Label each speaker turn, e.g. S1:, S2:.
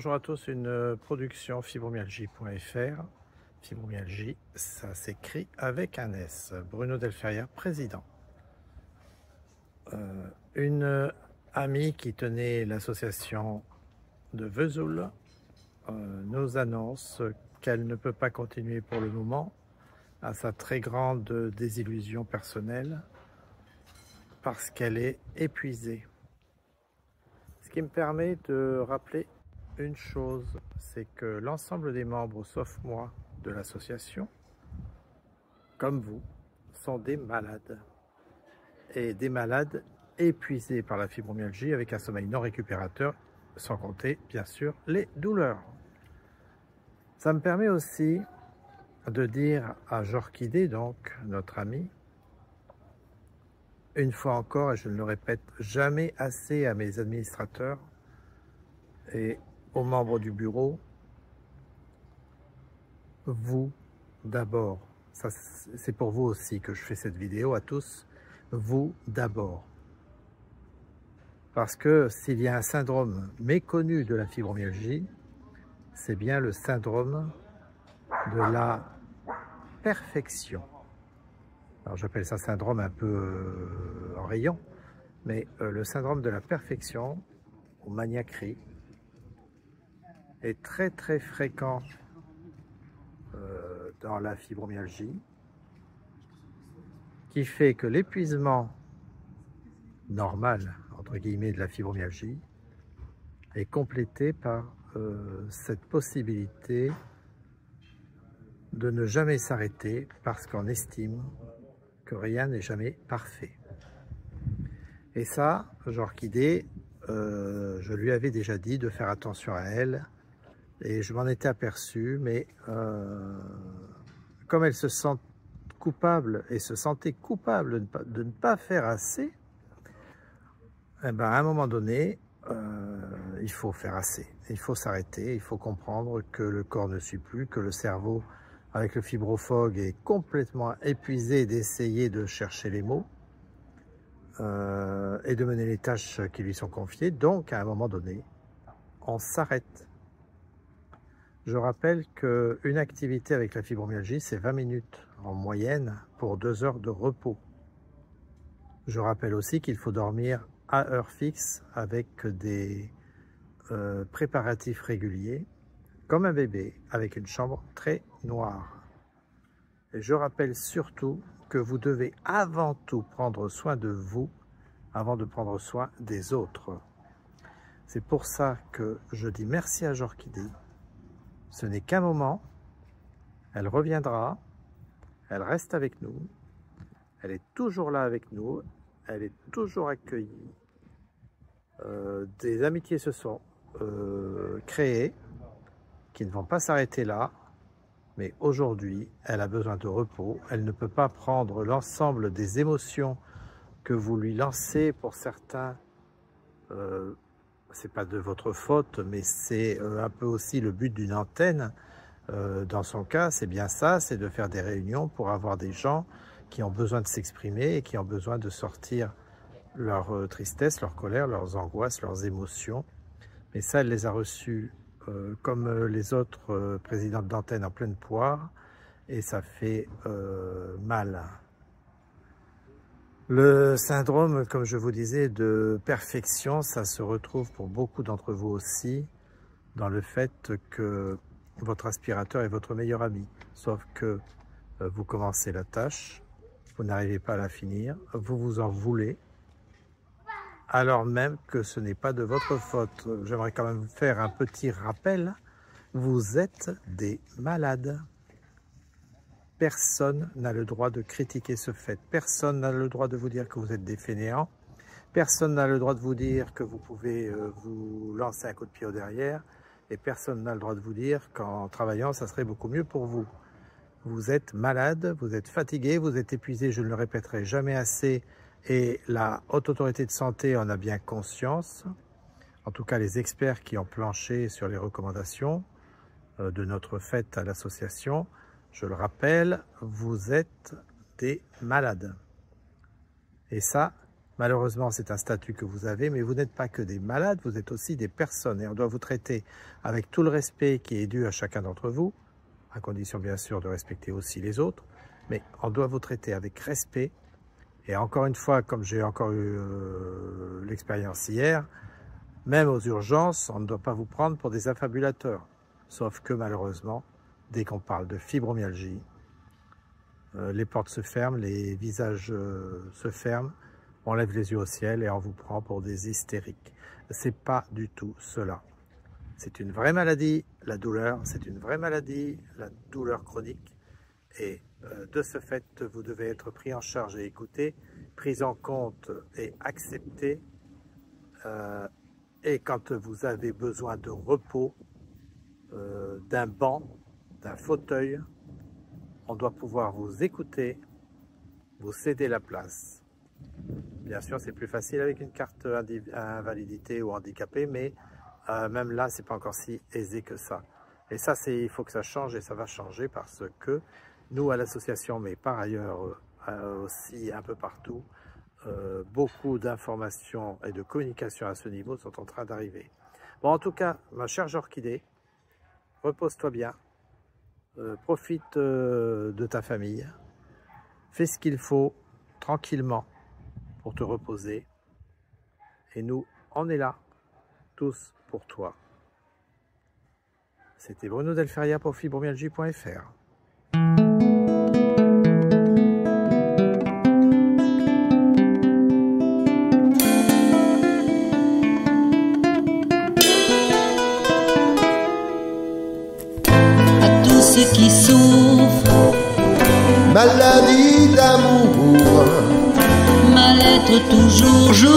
S1: Bonjour à tous, une production fibromyalgie.fr. Fibromyalgie, ça s'écrit avec un S. Bruno Delferrière, président. Une amie qui tenait l'association de Vesoul nous annonce qu'elle ne peut pas continuer pour le moment, à sa très grande désillusion personnelle, parce qu'elle est épuisée. Ce qui me permet de rappeler une chose, c'est que l'ensemble des membres, sauf moi, de l'association, comme vous, sont des malades. Et des malades épuisés par la fibromyalgie avec un sommeil non récupérateur, sans compter, bien sûr, les douleurs. Ça me permet aussi de dire à Jorkidé, donc, notre ami, une fois encore, et je ne le répète jamais assez à mes administrateurs et aux membres du bureau, vous d'abord. C'est pour vous aussi que je fais cette vidéo à tous. Vous d'abord. Parce que s'il y a un syndrome méconnu de la fibromyalgie, c'est bien le syndrome de la perfection. Alors j'appelle ça syndrome un peu en rayon, mais le syndrome de la perfection, ou maniaquerie, est très très fréquent dans la fibromyalgie, qui fait que l'épuisement normal, entre guillemets, de la fibromyalgie est complété par cette possibilité de ne jamais s'arrêter parce qu'on estime que rien n'est jamais parfait. Et ça, Jorkidé, je lui avais déjà dit de faire attention à elle et je m'en étais aperçu, mais comme elle se sent coupable et se sentait coupable de ne pas faire assez, eh ben, à un moment donné, il faut faire assez. Il faut s'arrêter, il faut comprendre que le corps ne suit plus, que le cerveau, avec le fibrophage, est complètement épuisé d'essayer de chercher les mots et de mener les tâches qui lui sont confiées. Donc, à un moment donné, on s'arrête. Je rappelle qu'une activité avec la fibromyalgie, c'est 20 minutes en moyenne pour 2 heures de repos. Je rappelle aussi qu'il faut dormir à heure fixe avec des préparatifs réguliers, comme un bébé, avec une chambre très noire. Et je rappelle surtout que vous devez avant tout prendre soin de vous avant de prendre soin des autres. C'est pour ça que je dis merci à Jorkidé. Ce n'est qu'un moment, elle reviendra, elle reste avec nous, elle est toujours là avec nous, elle est toujours accueillie. Des amitiés se sont créées qui ne vont pas s'arrêter là, mais aujourd'hui, elle a besoin de repos. Elle ne peut pas prendre l'ensemble des émotions que vous lui lancez. Pour certains, c'est pas de votre faute, mais c'est un peu aussi le but d'une antenne. Dans son cas, c'est bien ça, c'est de faire des réunions pour avoir des gens qui ont besoin de s'exprimer et qui ont besoin de sortir leur tristesse, leur colère, leurs angoisses, leurs émotions. Mais ça, elle les a reçus comme les autres présidentes d'antenne en pleine poire, et ça fait mal. Le syndrome, comme je vous disais, de perfection, ça se retrouve pour beaucoup d'entre vous aussi dans le fait que votre aspirateur est votre meilleur ami. Sauf que vous commencez la tâche, vous n'arrivez pas à la finir, vous vous en voulez, alors même que ce n'est pas de votre faute. J'aimerais quand même faire un petit rappel. Vous êtes des malades. Personne n'a le droit de critiquer ce fait. Personne n'a le droit de vous dire que vous êtes des fainéants. Personne n'a le droit de vous dire que vous pouvez vous lancer un coup de pied au derrière. Et personne n'a le droit de vous dire qu'en travaillant, ça serait beaucoup mieux pour vous. Vous êtes malade, vous êtes fatigué, vous êtes épuisé, je ne le répéterai jamais assez. Et la Haute Autorité de Santé en a bien conscience. En tout cas, les experts qui ont planché sur les recommandations de notre fête à l'association, je le rappelle, vous êtes des malades. Et ça, Malheureusement, c'est un statut que vous avez, mais vous n'êtes pas que des malades, vous êtes aussi des personnes. Et on doit vous traiter avec tout le respect qui est dû à chacun d'entre vous, à condition bien sûr de respecter aussi les autres, mais on doit vous traiter avec respect. Et encore une fois, comme j'ai encore eu l'expérience hier, même aux urgences, on ne doit pas vous prendre pour des affabulateurs. Sauf que malheureusement, dès qu'on parle de fibromyalgie, les portes se ferment, les visages se ferment, on lève les yeux au ciel et on vous prend pour des hystériques. C'est pas du tout cela. C'est une vraie maladie, la douleur, c'est une vraie maladie, la douleur chronique. Et de ce fait, vous devez être pris en charge et écouté, pris en compte et accepté. Et quand vous avez besoin de repos, d'un banc, d'un fauteuil, on doit pouvoir vous écouter, vous céder la place. Bien sûr, c'est plus facile avec une carte invalidité ou handicapé, mais même là, c'est pas encore si aisé que ça. Et ça, il faut que ça change et ça va changer parce que nous, à l'association, mais par ailleurs aussi un peu partout, beaucoup d'informations et de communication à ce niveau sont en train d'arriver. Bon, en tout cas, ma chère Orchidée, repose-toi bien, profite de ta famille, fais ce qu'il faut tranquillement pour te reposer. Et nous, on est là, tous pour toi. C'était Bruno Delferia pour fibromyalgie.fr.
S2: À tous ceux qui souffrent,
S3: maladie d'amour,
S2: mal-être toujours.